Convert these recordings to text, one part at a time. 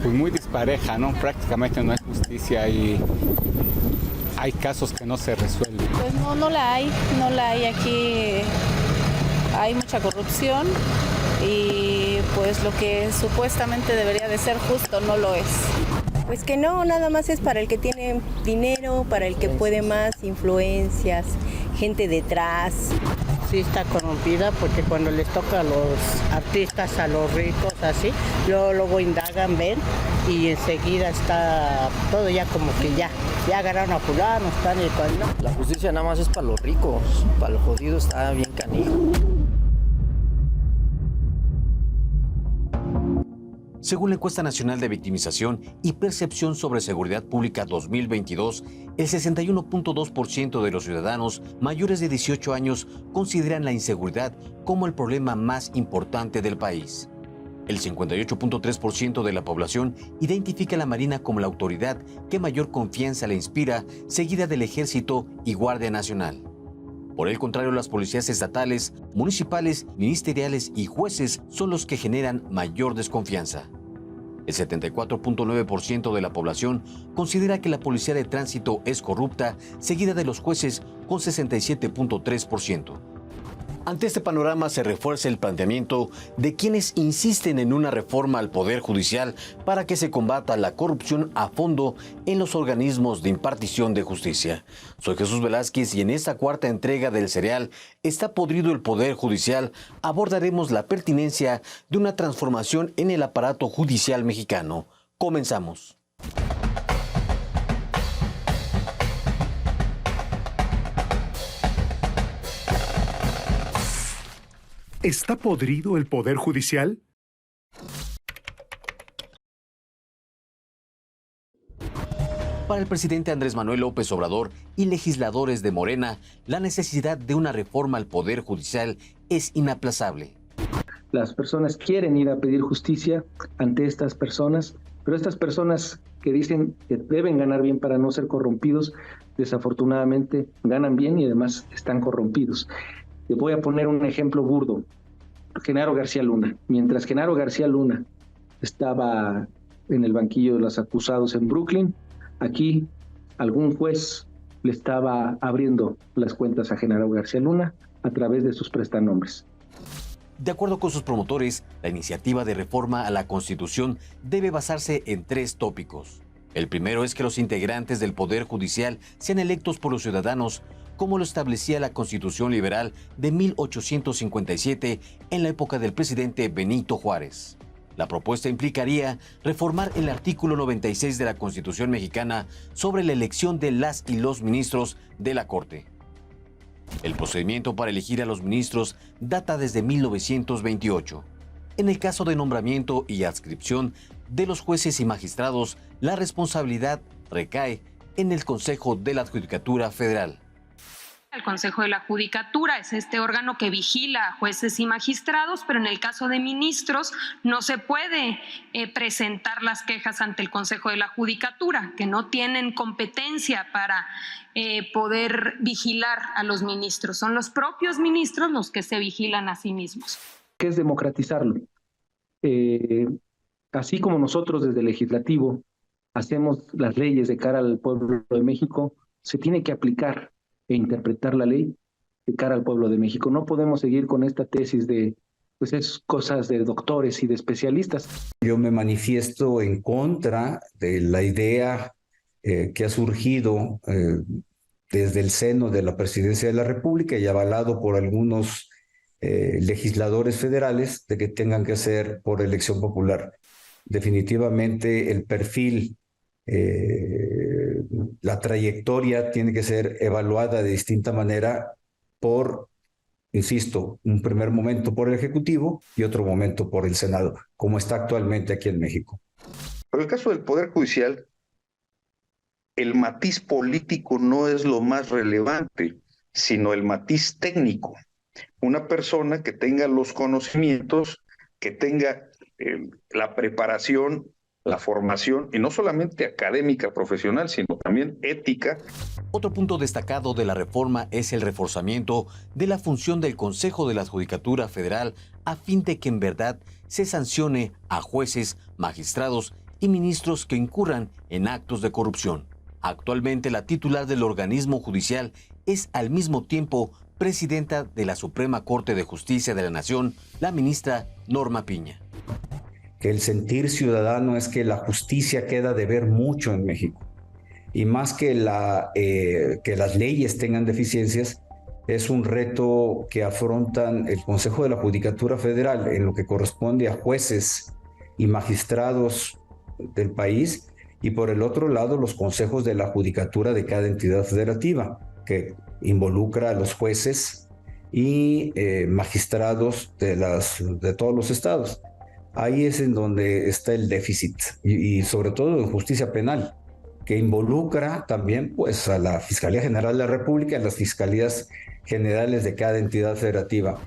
pues muy dispareja, ¿no? Prácticamente no hay justicia y hay casos que no se resuelven. Pues no la hay aquí, hay mucha corrupción y pues lo que supuestamente debería de ser justo no lo es. Pues que no, nada más es para el que tiene dinero, para el que puede más, influencias, gente detrás. Sí está corrompida porque cuando les toca a los artistas, a los ricos, así, luego indagan, ven y enseguida está todo ya como que ya agarraron a fulano, están y cual, ¿no? La justicia nada más es para los ricos, para los jodidos está bien canijo. Según la Encuesta Nacional de Victimización y Percepción sobre Seguridad Pública 2022, el 61.2% de los ciudadanos mayores de 18 años consideran la inseguridad como el problema más importante del país. El 58.3% de la población identifica a la Marina como la autoridad que mayor confianza le inspira, seguida del Ejército y Guardia Nacional. Por el contrario, las policías estatales, municipales, ministeriales y jueces son los que generan mayor desconfianza. El 74.9% de la población considera que la policía de tránsito es corrupta, seguida de los jueces con 67.3%. Ante este panorama se refuerza el planteamiento de quienes insisten en una reforma al Poder Judicial para que se combata la corrupción a fondo en los organismos de impartición de justicia. Soy Jesús Velázquez y en esta cuarta entrega del serial ¿Está podrido el Poder Judicial? Abordaremos la pertinencia de una transformación en el aparato judicial mexicano. Comenzamos. ¿Está podrido el Poder Judicial? Para el presidente Andrés Manuel López Obrador y legisladores de Morena, la necesidad de una reforma al Poder Judicial es inaplazable. Las personas quieren ir a pedir justicia ante estas personas, pero estas personas que dicen que deben ganar bien para no ser corrompidos, desafortunadamente ganan bien y además están corrompidos. Le voy a poner un ejemplo burdo. Genaro García Luna. Mientras Genaro García Luna estaba en el banquillo de los acusados en Brooklyn, aquí algún juez le estaba abriendo las cuentas a Genaro García Luna a través de sus prestanombres. De acuerdo con sus promotores, la iniciativa de reforma a la Constitución debe basarse en 3 tópicos. El primero es que los integrantes del Poder Judicial sean electos por los ciudadanos, como lo establecía la Constitución Liberal de 1857 en la época del presidente Benito Juárez. La propuesta implicaría reformar el artículo 96 de la Constitución mexicana sobre la elección de las y los ministros de la Corte. El procedimiento para elegir a los ministros data desde 1928. En el caso de nombramiento y adscripción de los jueces y magistrados, la responsabilidad recae en el Consejo de la Judicatura Federal. El Consejo de la Judicatura es este órgano que vigila a jueces y magistrados, pero en el caso de ministros no se puede presentar las quejas ante el Consejo de la Judicatura, que no tienen competencia para poder vigilar a los ministros. Son los propios ministros los que se vigilan a sí mismos. ¿Qué es democratizarlo? Así como nosotros desde el legislativo hacemos las leyes de cara al pueblo de México, se tiene que aplicar e interpretar la ley de cara al pueblo de México. No podemos seguir con esta tesis de, pues es cosas de doctores y de especialistas. Yo me manifiesto en contra de la idea que ha surgido desde el seno de la Presidencia de la República y avalado por algunos legisladores federales de que tengan que ser por elección popular. Definitivamente el perfil, la trayectoria tiene que ser evaluada de distinta manera por, insisto, un primer momento por el Ejecutivo y otro momento por el Senado, como está actualmente aquí en México. Pero el caso del Poder Judicial, el matiz político no es lo más relevante, sino el matiz técnico. Una persona que tenga los conocimientos, que tenga la preparación, la formación, y no solamente académica, profesional, sino también ética. Otro punto destacado de la reforma es el reforzamiento de la función del Consejo de la Judicatura Federal a fin de que en verdad se sancione a jueces, magistrados y ministros que incurran en actos de corrupción. Actualmente la titular del organismo judicial es al mismo tiempo presidenta de la Suprema Corte de Justicia de la Nación, la ministra Norma Piña. Que el sentir ciudadano es que la justicia queda de ver mucho en México. Y más que las leyes tengan deficiencias, es un reto que afrontan el Consejo de la Judicatura Federal en lo que corresponde a jueces y magistrados del país, y por el otro lado los consejos de la judicatura de cada entidad federativa, que involucra a los jueces y magistrados de todos los estados. Ahí es en donde está el déficit, y sobre todo en justicia penal, que involucra también pues, a la Fiscalía General de la República y a las fiscalías generales de cada entidad federativa.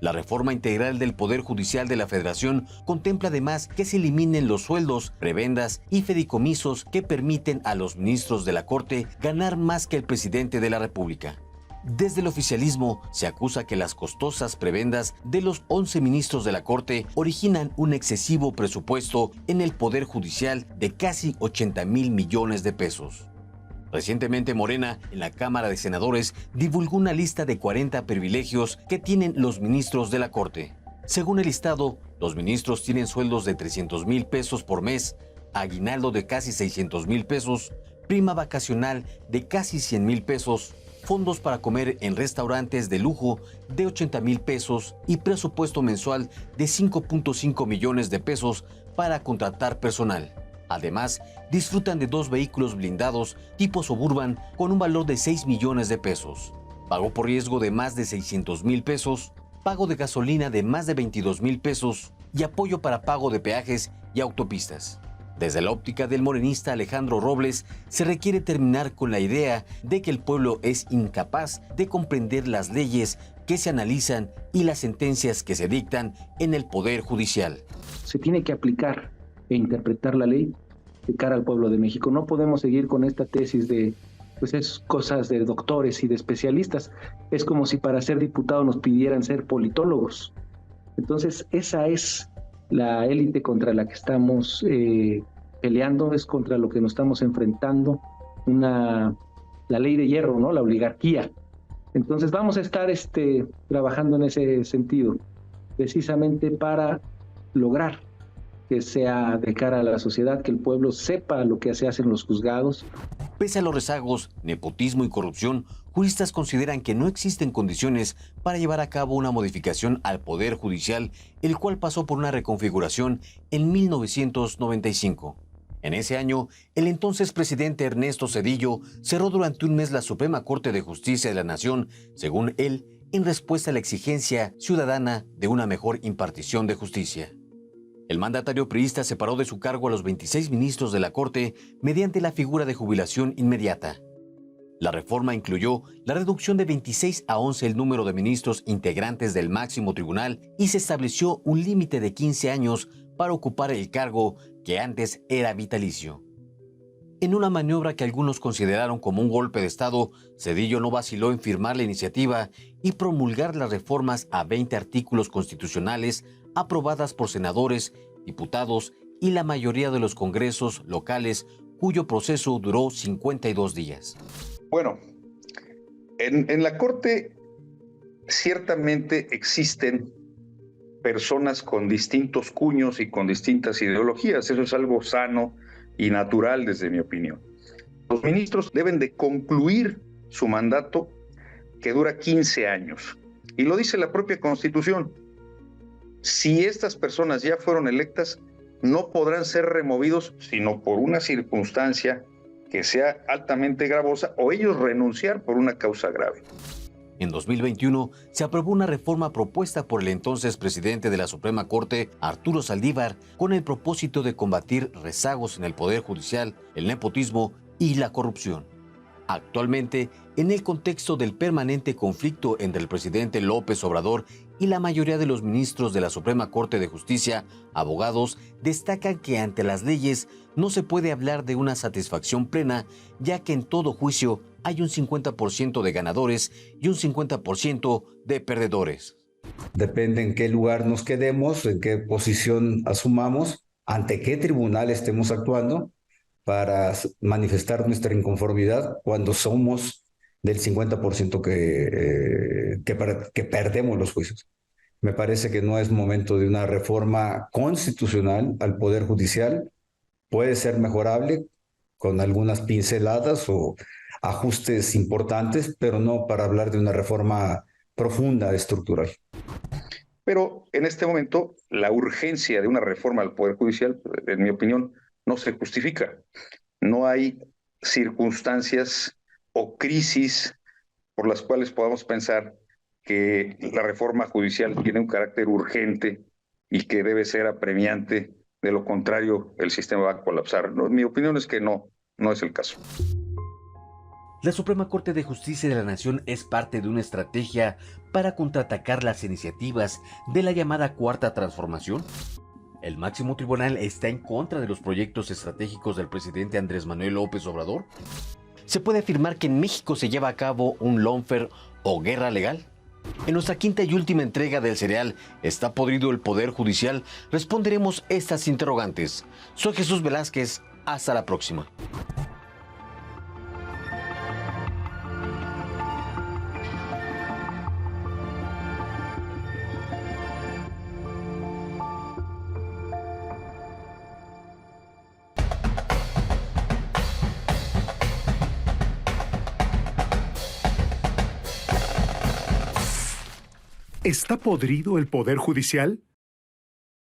La reforma integral del Poder Judicial de la Federación contempla además que se eliminen los sueldos, prebendas y fideicomisos que permiten a los ministros de la Corte ganar más que el presidente de la República. Desde el oficialismo se acusa que las costosas prebendas de los 11 ministros de la Corte originan un excesivo presupuesto en el Poder Judicial de casi 80,000 millones de pesos. Recientemente Morena, en la Cámara de Senadores, divulgó una lista de 40 privilegios que tienen los ministros de la Corte. Según el listado, los ministros tienen sueldos de 300,000 pesos por mes, aguinaldo de casi 600,000 pesos, prima vacacional de casi 100,000 pesos, fondos para comer en restaurantes de lujo de 80,000 pesos y presupuesto mensual de 5.5 millones de pesos para contratar personal. Además, disfrutan de 2 vehículos blindados tipo Suburban con un valor de 6 millones de pesos, pago por riesgo de más de 600,000 pesos, pago de gasolina de más de 22,000 pesos y apoyo para pago de peajes y autopistas. Desde la óptica del morenista Alejandro Robles, se requiere terminar con la idea de que el pueblo es incapaz de comprender las leyes que se analizan y las sentencias que se dictan en el Poder Judicial. Se tiene que aplicar e interpretar la ley de cara al pueblo de México. No podemos seguir con esta tesis de pues es cosas de doctores y de especialistas. Es como si para ser diputado nos pidieran ser politólogos. Entonces esa es la élite contra la que estamos peleando, es contra lo que nos estamos enfrentando, la ley de hierro, ¿no? La oligarquía. Entonces vamos a estar trabajando en ese sentido, precisamente para lograr que sea de cara a la sociedad, que el pueblo sepa lo que se hace en los juzgados. Pese a los rezagos, nepotismo y corrupción, juristas consideran que no existen condiciones para llevar a cabo una modificación al Poder Judicial, el cual pasó por una reconfiguración en 1995. En ese año, el entonces presidente Ernesto Zedillo cerró durante un mes la Suprema Corte de Justicia de la Nación, según él, en respuesta a la exigencia ciudadana de una mejor impartición de justicia. El mandatario priista separó de su cargo a los 26 ministros de la Corte mediante la figura de jubilación inmediata. La reforma incluyó la reducción de 26 a 11 el número de ministros integrantes del máximo tribunal y se estableció un límite de 15 años para ocupar el cargo que antes era vitalicio. En una maniobra que algunos consideraron como un golpe de Estado, Zedillo no vaciló en firmar la iniciativa y promulgar las reformas a 20 artículos constitucionales aprobadas por senadores, diputados y la mayoría de los congresos locales, cuyo proceso duró 52 días. Bueno, en la Corte ciertamente existen personas con distintos cuños y con distintas ideologías. Eso es algo sano y natural desde mi opinión. Los ministros deben de concluir su mandato, que dura 15 años. Y lo dice la propia Constitución. Si estas personas ya fueron electas, no podrán ser removidos sino por una circunstancia que sea altamente gravosa o ellos renunciar por una causa grave. En 2021 se aprobó una reforma propuesta por el entonces presidente de la Suprema Corte, Arturo Saldívar, con el propósito de combatir rezagos en el Poder Judicial, el nepotismo y la corrupción. Actualmente, en el contexto del permanente conflicto entre el presidente López Obrador y la mayoría de los ministros de la Suprema Corte de Justicia, abogados destacan que ante las leyes no se puede hablar de una satisfacción plena, ya que en todo juicio hay un 50% de ganadores y un 50% de perdedores. Depende en qué lugar nos quedemos, en qué posición asumamos, ante qué tribunal estemos actuando para manifestar nuestra inconformidad cuando somos del 50% que perdemos los juicios. Me parece que no es momento de una reforma constitucional al Poder Judicial. Puede ser mejorable con algunas pinceladas o ajustes importantes, pero no para hablar de una reforma profunda, estructural. Pero en este momento, la urgencia de una reforma al Poder Judicial, en mi opinión, no se justifica. No hay circunstancias o crisis por las cuales podamos pensar que la reforma judicial tiene un carácter urgente y que debe ser apremiante. De lo contrario, el sistema va a colapsar. No, mi opinión es que no es el caso. La Suprema Corte de Justicia de la Nación es parte de una estrategia para contraatacar las iniciativas de la llamada Cuarta Transformación. ¿El máximo tribunal está en contra de los proyectos estratégicos del presidente Andrés Manuel López Obrador? ¿Se puede afirmar que en México se lleva a cabo un lawfare o guerra legal? En nuestra quinta y última entrega del serial ¿Está podrido el Poder Judicial?, responderemos estas interrogantes. Soy Jesús Velázquez. Hasta la próxima. ¿Está podrido el Poder Judicial?